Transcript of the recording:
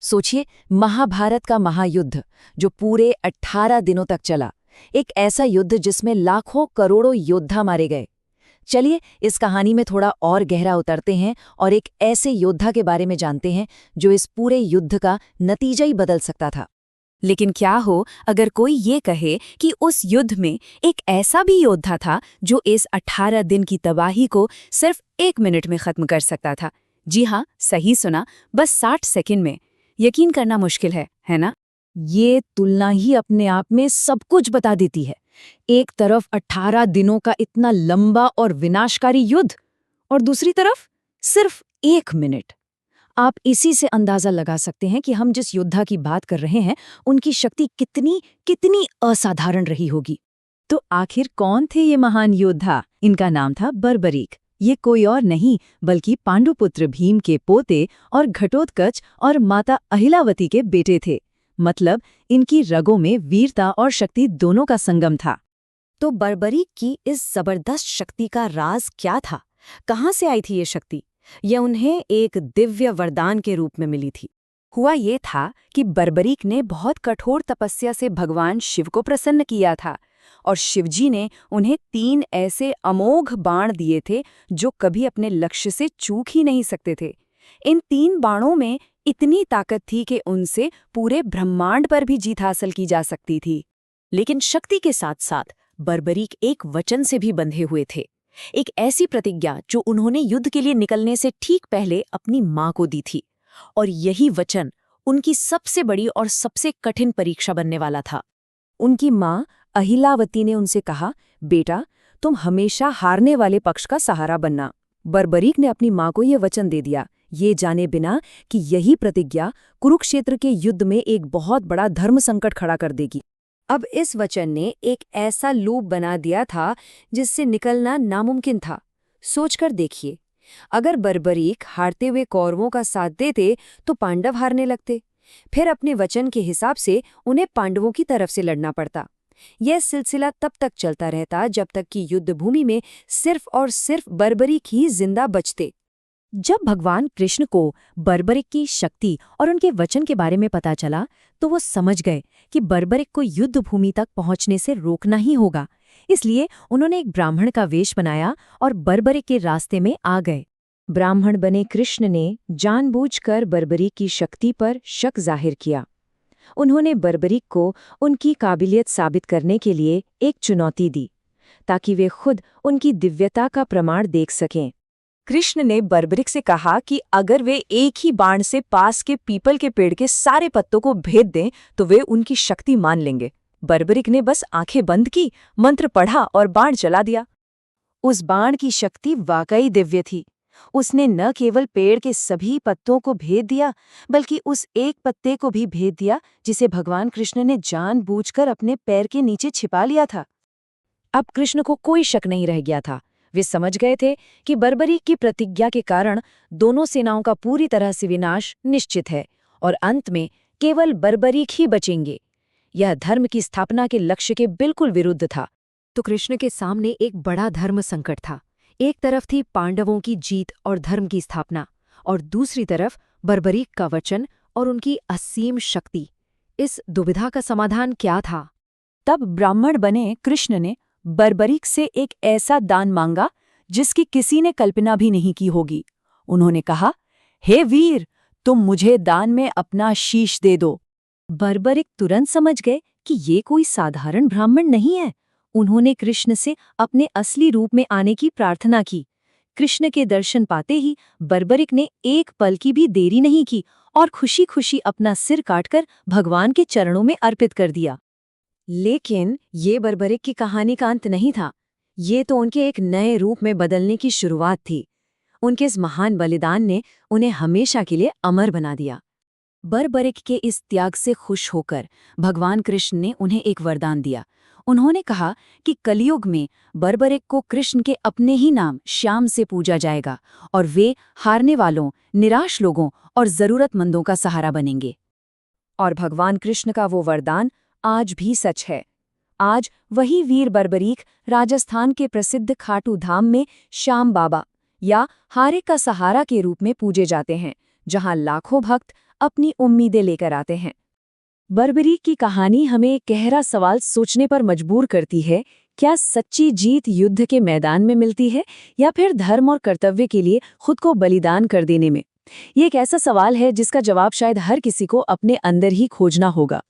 सोचिए, महाभारत का महायुद्ध जो पूरे 18 दिनों तक चला, एक ऐसा युद्ध जिसमें लाखों करोड़ों योद्धा मारे गए। चलिए इस कहानी में थोड़ा और गहरा उतरते हैं और एक ऐसे योद्धा के बारे में जानते हैं जो इस पूरे युद्ध का नतीजा ही बदल सकता था। लेकिन क्या हो अगर कोई ये कहे कि उस युद्ध में एक ऐसा भी योद्धा था जो इस 18 दिन की तबाही को सिर्फ 1 मिनट में खत्म कर सकता था। जी हाँ, सही सुना, बस 60 सेकंड में। यकीन करना मुश्किल है ना? ये तुलना ही अपने आप में सब कुछ बता देती है। एक तरफ 18 दिनों का इतना लंबा और विनाशकारी युद्ध और दूसरी तरफ सिर्फ 1 मिनट। आप इसी से अंदाजा लगा सकते हैं कि हम जिस योद्धा की बात कर रहे हैं उनकी शक्ति कितनी कितनी असाधारण रही होगी। तो आखिर कौन थे ये महान योद्धा? इनका नाम था बर्बरीक। ये कोई और नहीं बल्कि पांडुपुत्र भीम के पोते और घटोत्कच और माता अहिलावती के बेटे थे। मतलब इनकी रगों में वीरता और शक्ति दोनों का संगम था। तो बर्बरीक की इस जबरदस्त शक्ति का राज क्या था? कहाँ से आई थी ये शक्ति? यह उन्हें एक दिव्य वरदान के रूप में मिली थी। हुआ ये था कि बर्बरीक ने बहुत कठोर तपस्या से भगवान शिव को प्रसन्न किया था और शिवजी ने उन्हें 3 ऐसे अमोघ बाण दिए थे जो कभी अपने लक्ष्य से चूक ही नहीं सकते थे। इन 3 बाणों में इतनी ताकत थी कि उनसे पूरे ब्रह्मांड पर भी जीत हासिल की जा सकती थी। लेकिन शक्ति के साथ साथ बर्बरीक एक वचन से भी बंधे हुए थे, एक ऐसी प्रतिज्ञा जो उन्होंने युद्ध के लिए निकलने से ठीक पहले अपनी मां को दी थी। और यही वचन उनकी सबसे बड़ी और सबसे कठिन परीक्षा बनने वाला था। उनकी मां अहिलावती ने उनसे कहा, बेटा तुम हमेशा हारने वाले पक्ष का सहारा बनना। बर्बरीक ने अपनी मां को यह वचन दे दिया, ये जाने बिना कि यही प्रतिज्ञा कुरुक्षेत्र के युद्ध में एक बहुत बड़ा धर्म संकट खड़ा कर देगी। अब इस वचन ने एक ऐसा लूप बना दिया था जिससे निकलना नामुमकिन था। सोचकर देखिए, अगर बर्बरीक हारते हुए कौरवों का साथ देते तो पांडव हारने लगते, फिर अपने वचन के हिसाब से उन्हें पांडवों की तरफ से लड़ना पड़ता। यह सिलसिला तब तक चलता रहता जब तक कि युद्ध भूमि में सिर्फ और सिर्फ बर्बरीक ही जिंदा बचते। जब भगवान कृष्ण को बर्बरीक की शक्ति और उनके वचन के बारे में पता चला तो वो समझ गए कि बर्बरीक को युद्ध भूमि तक पहुंचने से रोकना ही होगा। इसलिए उन्होंने एक ब्राह्मण का वेश बनाया और बर्बरीक के रास्ते में आ गए। ब्राह्मण बने कृष्ण ने जानबूझकर बर्बरीक की शक्ति पर शक जाहिर किया। उन्होंने बर्बरीक को उनकी काबिलियत साबित करने के लिए एक चुनौती दी ताकि वे खुद उनकी दिव्यता का प्रमाण देख सकें। कृष्ण ने बर्बरीक से कहा कि अगर वे एक ही बाण से पास के पीपल के पेड़ के सारे पत्तों को भेद दें तो वे उनकी शक्ति मान लेंगे। बर्बरीक ने बस आंखें बंद की, मंत्र पढ़ा और बाण चला दिया। उस बाण की शक्ति वाकई दिव्य थी। उसने न केवल पेड़ के सभी पत्तों को भेद दिया बल्कि उस एक पत्ते को भी भेद दिया जिसे भगवान कृष्ण ने जानबूझकर अपने पैर के नीचे छिपा लिया था। अब कृष्ण को कोई शक नहीं रह गया था। वे समझ गए थे कि बर्बरीक की प्रतिज्ञा के कारण दोनों सेनाओं का पूरी तरह से विनाश निश्चित है और अंत में केवल बर्बरीक ही बचेंगे। यह धर्म की स्थापना के लक्ष्य के बिल्कुल विरुद्ध था। तो कृष्ण के सामने एक बड़ा धर्म संकट था। एक तरफ थी पांडवों की जीत और धर्म की स्थापना और दूसरी तरफ बर्बरीक का वचन और उनकी असीम शक्ति। इस दुविधा का समाधान क्या था? तब ब्राह्मण बने कृष्ण ने बर्बरीक से एक ऐसा दान मांगा जिसकी किसी ने कल्पना भी नहीं की होगी। उन्होंने कहा, हे वीर, तुम मुझे दान में अपना शीश दे दो। बर्बरीक तुरंत समझ गए कि ये कोई साधारण ब्राह्मण नहीं है। उन्होंने कृष्ण से अपने असली रूप में आने की प्रार्थना की। कृष्ण के दर्शन पाते ही बर्बरीक ने एक पल की भी देरी नहीं की और खुशी खुशी अपना सिर काटकर भगवान के चरणों में अर्पित कर दिया। लेकिन ये बर्बरीक की कहानी का अंत नहीं था। ये तो उनके एक नए रूप में बदलने की शुरुआत थी। उनके इस महान बलिदान ने उन्हें हमेशा के लिए अमर बना दिया। बर्बरीक के इस त्याग से खुश होकर भगवान कृष्ण ने उन्हें एक वरदान दिया। उन्होंने कहा कि कलयुग में बर्बरीक को कृष्ण के अपने ही नाम श्याम से पूजा जाएगा और वे हारने वालों, निराश लोगों और जरूरतमंदों का सहारा बनेंगे। और भगवान कृष्ण का वो वरदान आज भी सच है। आज वही वीर बर्बरीक राजस्थान के प्रसिद्ध खाटू धाम में श्याम बाबा या हारे का सहारा के रूप में पूजे जाते हैं, जहां लाखों भक्त अपनी उम्मीदें लेकर आते हैं। बर्बरीक की कहानी हमें एक गहरा सवाल सोचने पर मजबूर करती है, क्या सच्ची जीत युद्ध के मैदान में मिलती है या फिर धर्म और कर्तव्य के लिए खुद को बलिदान कर देने में? ये एक ऐसा सवाल है जिसका जवाब शायद हर किसी को अपने अंदर ही खोजना होगा।